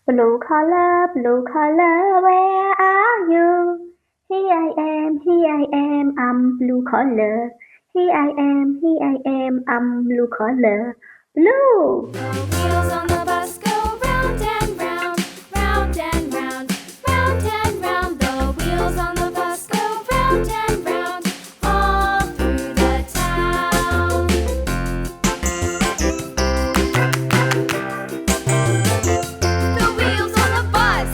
blue collar, where are you? Here I am, I'm blue collar. Here I am, I'm blue collar. Blue! The wheels on the bus go round and round, round and round, round and round. The wheels on the bus go round and round, all through the town. The wheels on the bus.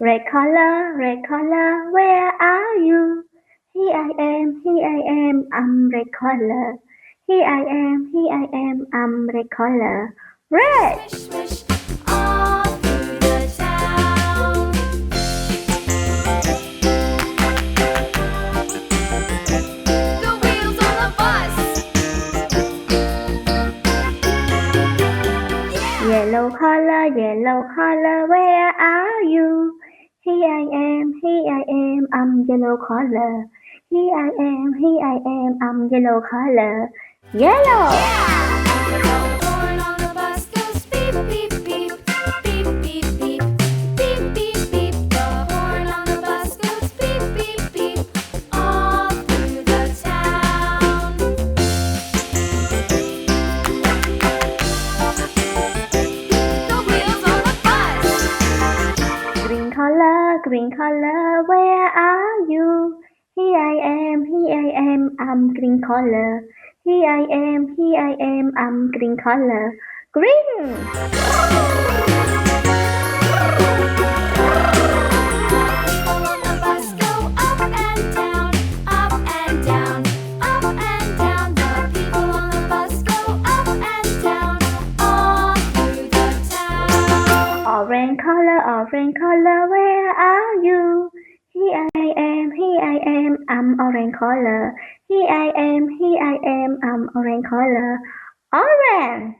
Red collar, where are you? Here I am, I'm red collar. Here I am, I'm red collar. Red! Swish, swish, all through the town. The wheels on the bus. Yellow collar, where are you? Here I am, I'm yellow collar. Here I am, I'm yellow collar. Yellow! The horn on the bus goes beep, beep, beep, beep, beep, beep, beep, beep, beep. The horn on the bus goes beep, beep, beep, all through the town. The wheels on the bus. Green collar, where are you? Here I am, I'm green collar. Here I am, I'm green collar. Green! People on the bus go up and down, up and down, up and down. The people on the bus go up and down, all through the town. Orange collar, where are you? Here I am, I'm orange collar. Here I am, I'm orange collar. Orange!